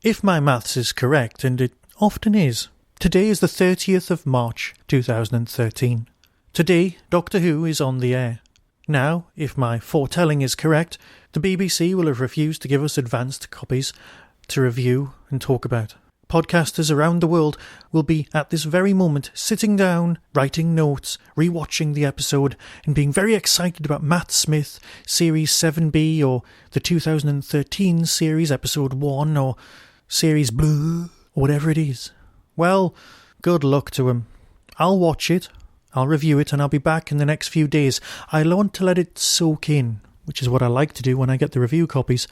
If my maths is correct, and it often is, today is the 30th of March 2013. Today, Doctor Who is on the air. Now, if my foretelling is correct, the BBC will have refused to give us advanced copies to review and talk about. Podcasters around the world will be at this very moment sitting down, writing notes, rewatching the episode, and being very excited about Matt Smith, Series 7B, or the 2013 series, Episode 1, or Series Blue, or whatever it is. Well, good luck to him. I'll watch it, I'll review it, and I'll be back in the next few days. I want to let it soak in, which is what I like to do when I get the review copies.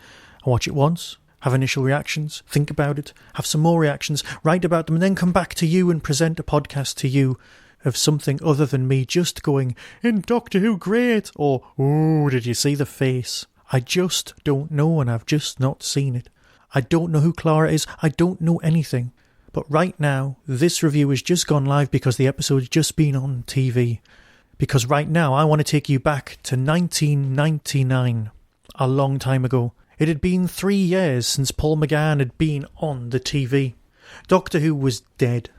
I watch it once, have initial reactions, think about it, have some more reactions, write about them, and then come back to you and present a podcast to you of something other than me just going, "In Doctor Who, great!" or, "Oh, did you see the face?" I just don't know, and I've just not seen it. I don't know who Clara is, I don't know anything. But right now, this review has just gone live because the episode's just been on TV. Because right now, I want to take you back to 1999, a long time ago. It had been 3 years since Paul McGann had been on the TV. Doctor Who was dead.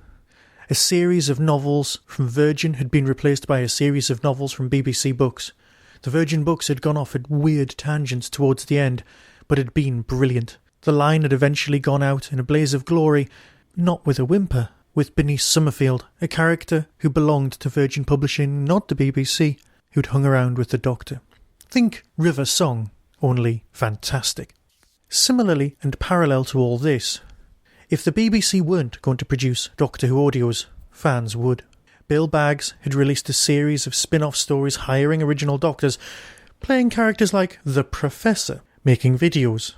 A series of novels from Virgin had been replaced by a series of novels from BBC Books. The Virgin Books had gone off at weird tangents towards the end, but had been brilliant. The line had eventually gone out in a blaze of glory, not with a whimper, with Bernice Summerfield, a character who belonged to Virgin Publishing, not the BBC, who'd hung around with the Doctor. Think River Song, only fantastic. Similarly, and parallel to all this, if the BBC weren't going to produce Doctor Who audios, fans would. Bill Baggs had released a series of spin-off stories hiring original Doctors, playing characters like the Professor, making videos.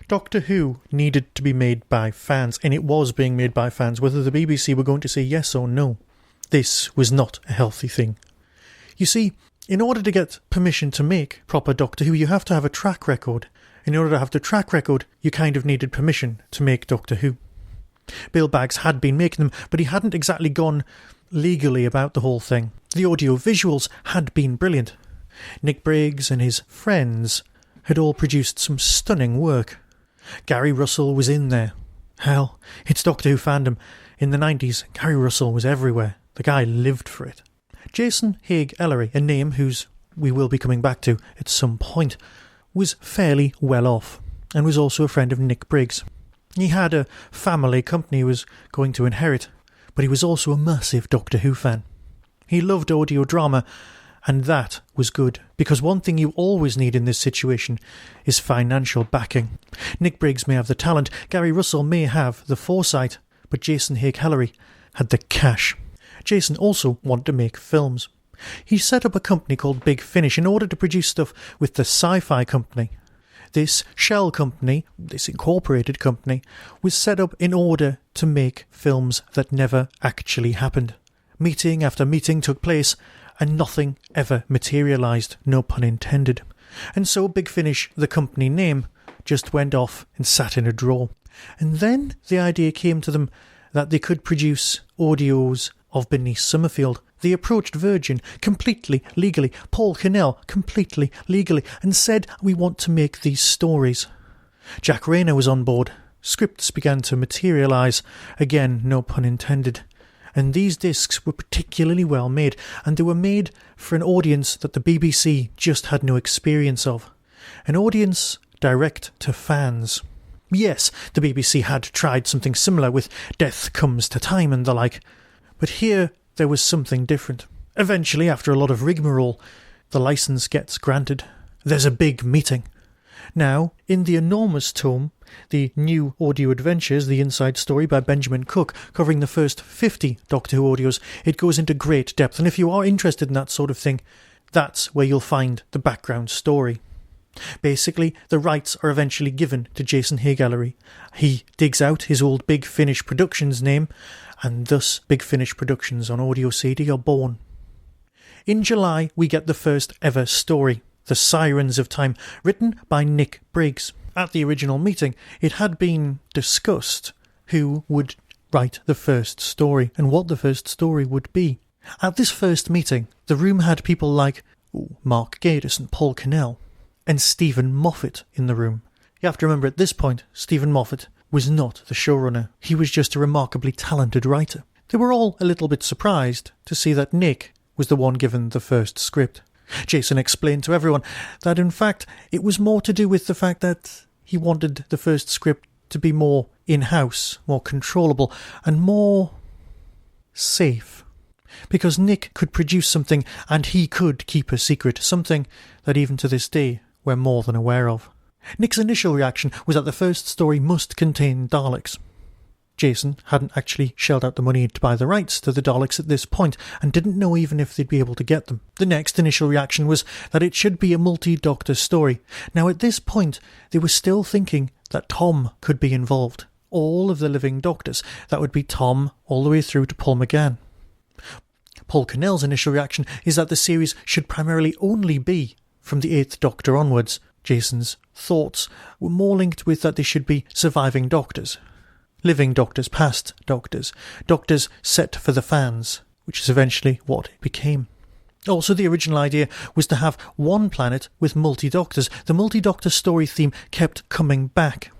Doctor Who needed to be made by fans, and it was being made by fans, whether the BBC were going to say yes or no. This was not a healthy thing. You see, in order to get permission to make proper Doctor Who, you have to have a track record. In order to have the track record, you kind of needed permission to make Doctor Who. Bill Baggs had been making them, but he hadn't exactly gone legally about the whole thing. The audio visuals had been brilliant. Nick Briggs and his friends had all produced some stunning work. Gary Russell was in there. Hell, it's Doctor Who fandom. In the 90s, Gary Russell was everywhere. The guy lived for it. Jason Haig Ellery, a name whose we will be coming back to at some point, was fairly well off, and was also a friend of Nick Briggs. He had a family company he was going to inherit, but he was also a massive Doctor Who fan. He loved audio drama, and that was good, because one thing you always need in this situation is financial backing. Nick Briggs may have the talent, Gary Russell may have the foresight, but Jason Haig Ellery had the cash. Jason also wanted to make films. He set up a company called Big Finish in order to produce stuff with the Sci-Fi Company. This shell company, this incorporated company, was set up in order to make films that never actually happened. Meeting after meeting took place, and nothing ever materialised, no pun intended. And so Big Finish, the company name, just went off and sat in a drawer. And then the idea came to them that they could produce audios of Bernice Summerfield. They approached Virgin completely legally, Paul Cannell completely legally, and said, "We want to make these stories." Jack Rayner was on board. Scripts began to materialise, again no pun intended. And these discs were particularly well made, and they were made for an audience that the BBC just had no experience of. An audience direct to fans. Yes, the BBC had tried something similar with Death Comes to Time and the like, but here there was something different. Eventually, after a lot of rigmarole, the licence gets granted. There's a big meeting. Now, in the enormous tome, The New Audio Adventures, The Inside Story by Benjamin Cook, covering the first 50 Doctor Who audios, it goes into great depth, and if you are interested in that sort of thing, That's where you'll find the background story. Basically, the rights are eventually given to Jason Hay-Gallery. He digs out his old Big Finish Productions name, and thus Big Finish Productions on audio CD are born. In July, we get the first ever story, The Sirens of Time, written by Nick Briggs. At the original meeting, it had been discussed who would write the first story and what the first story would be. At this first meeting, the room had people like Mark Gatiss and Paul Cannell, and Stephen Moffat in the room. You have to remember at this point, Stephen Moffat was not the showrunner. He was just a remarkably talented writer. They were all a little bit surprised to see that Nick was the one given the first script. Jason explained to everyone that in fact it was more to do with the fact that he wanted the first script to be more in-house, more controllable, and more safe. Because Nick could produce something and he could keep a secret, something that even to this day we're more than aware of. Nick's initial reaction was that the first story must contain Daleks. Jason hadn't actually shelled out the money to buy the rights to the Daleks at this point and didn't know even if they'd be able to get them. The next initial reaction was that it should be a multi-Doctor story. Now at this point, they were still thinking that Tom could be involved. All of the living Doctors. That would be Tom all the way through to Paul McGann. Paul Cannell's initial reaction is that the series should primarily only be from the 8th Doctor onwards. Jason's thoughts were more linked with that they should be surviving Doctors. Living Doctors, past Doctors. Doctors set for the fans, which is eventually what it became. Also, the original idea was to have one planet with multi-Doctors. The multi-Doctor story theme kept coming back,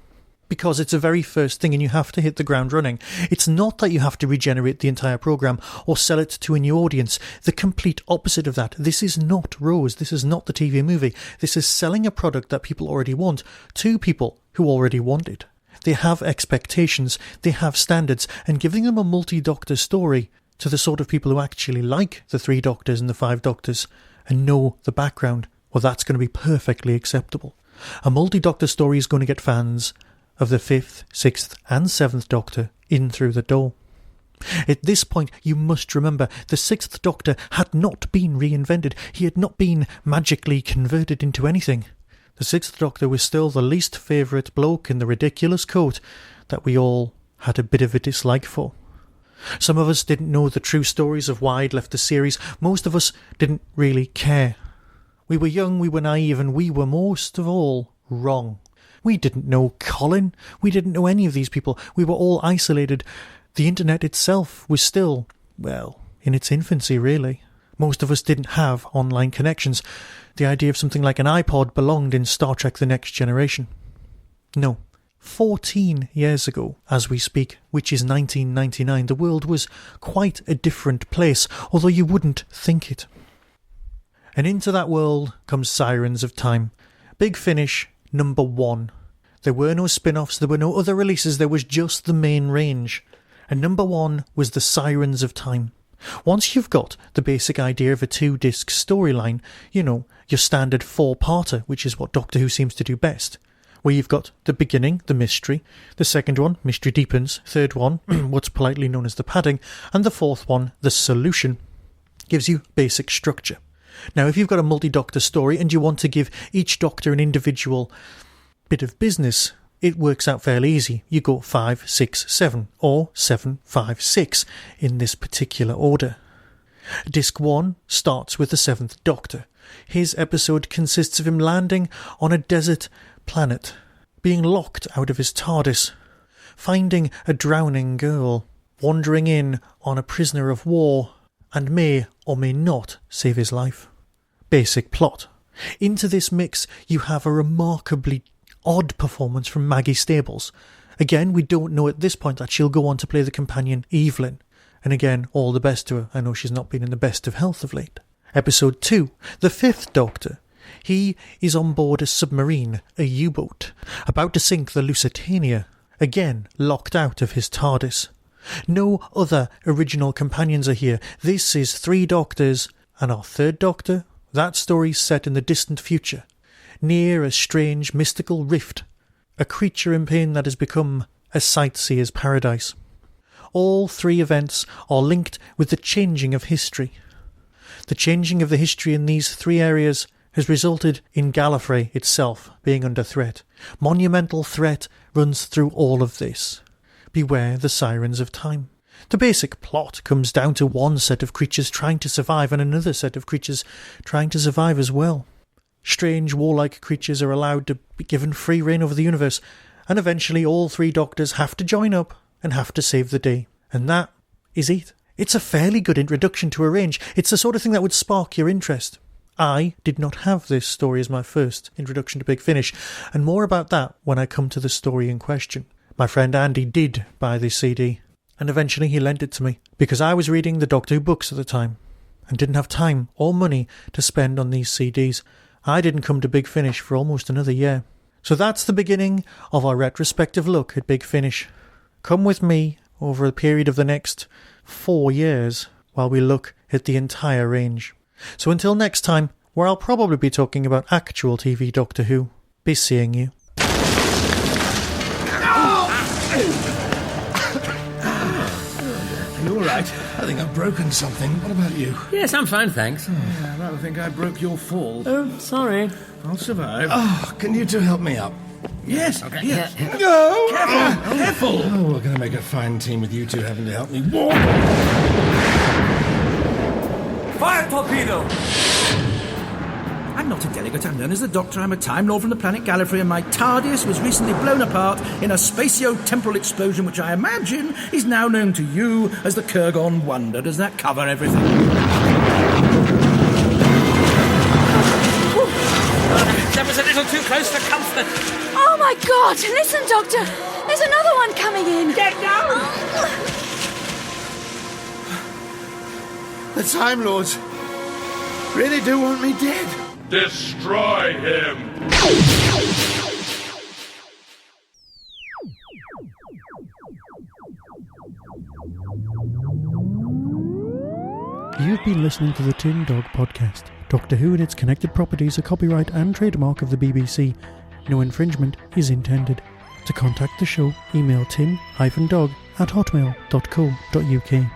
because it's a very first thing and you have to hit the ground running. It's not that you have to regenerate the entire programme or sell it to a new audience. The complete opposite of that. This is not Rose. This is not the TV movie. This is selling a product that people already want to people who already want it. They have expectations, they have standards, and giving them a multi-Doctor story to the sort of people who actually like the 3 Doctors and the 5 Doctors and know the background, well, that's going to be perfectly acceptable. A multi-Doctor story is going to get fans of the 5th, 6th and 7th Doctor in through the door. At this point, you must remember, the 6th Doctor had not been reinvented. He had not been magically converted into anything. The 6th Doctor was still the least favourite bloke in the ridiculous coat that we all had a bit of a dislike for. Some of us didn't know the true stories of why he'd left the series. Most of us didn't really care. We were young, we were naive, and we were most of all wrong. We didn't know Colin. We didn't know any of these people. We were all isolated. The internet itself was still, well, in its infancy, really. Most of us didn't have online connections. The idea of something like an iPod belonged in Star Trek The Next Generation. No. 14 years ago, as we speak, which is 1999, the world was quite a different place, although you wouldn't think it. And into that world comes Sirens of Time. Big Finish, number 1. There were no spin-offs, there were no other releases, there was just the main range. And number 1 was the Sirens of Time. Once you've got the basic idea of a 2-disc storyline, you know, your standard 4-parter, which is what Doctor Who seems to do best, where you've got the beginning, the mystery, the second one, mystery deepens, third one, what's politely known as the padding, and the fourth one, the solution, gives you basic structure. Now, if you've got a multi-Doctor story and you want to give each Doctor an individual bit of business, it works out fairly easy. You go 5, 6, 7, or 7, 5, 6 in this particular order. Disc 1 starts with the 7th Doctor. His episode consists of him landing on a desert planet, being locked out of his TARDIS, finding a drowning girl, wandering in on a prisoner of war, and may or may not save his life. Basic plot. Into this mix you have a remarkably odd performance from Maggie Stables. Again, we don't know at this point that she'll go on to play the companion Evelyn. And again, all the best to her. I know she's not been in the best of health of late. Episode 2. The 5th Doctor. He is on board a submarine, a U-boat, about to sink the Lusitania. Again, locked out of his TARDIS. No other original companions are here. This is 3 Doctors and our 3rd Doctor. That story's set in the distant future, near a strange mystical rift, a creature in pain that has become a sightseer's paradise. All 3 events are linked with the changing of history. The changing of the history in these three areas has resulted in Gallifrey itself being under threat. Monumental threat runs through all of this. Beware the Sirens of time. The basic plot comes down to one set of creatures trying to survive and another set of creatures trying to survive as well. Strange warlike creatures are allowed to be given free rein over the universe, and eventually all three Doctors have to join up and have to save the day. And that is it. It's a fairly good introduction to a range. It's the sort of thing that would spark your interest. I did not have this story as my first introduction to Big Finish, and more about that when I come to the story in question. My friend Andy did buy this CD, and eventually he lent it to me, because I was reading the Doctor Who books at the time, and didn't have time or money to spend on these CDs. I didn't come to Big Finish for almost another year. So that's the beginning of our retrospective look at Big Finish. Come with me over a period of the next 4 years while we look at the entire range. So until next time, where I'll probably be talking about actual TV Doctor Who, be seeing you. You all right? I think I've broken something. What about you? Yes, I'm fine, thanks. Yeah, I rather think I broke your fall. Oh, sorry. I'll survive. Oh, can you two help me up? Yes. Okay. Yes. Yeah. No! Careful! Careful! Oh, we're going to make a fine team with you two having to help me walk. Fire torpedo! I'm not a delegate, I'm known as the Doctor. I'm a Time Lord from the planet Gallifrey, and my TARDIS was recently blown apart in a spatio-temporal explosion which I imagine is now known to you as the Kurgon Wonder. Does that cover everything? That was a little too close for comfort. Oh my God! Listen, Doctor! There's another one coming in! Get down! The Time Lords really do want me dead. Destroy him! You've been listening to the Tin Dog Podcast. Doctor Who and its connected properties are copyright and trademark of the BBC. No infringement is intended. To contact the show, email tin-dog@hotmail.co.uk.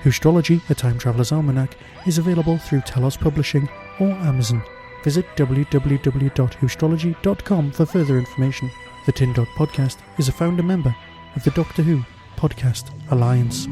Whostrology, a Time Traveller's Almanac, is available through Telos Publishing or Amazon. Visit www.whostrology.com for further information. The Tin Dog Podcast is a founder member of the Doctor Who Podcast Alliance.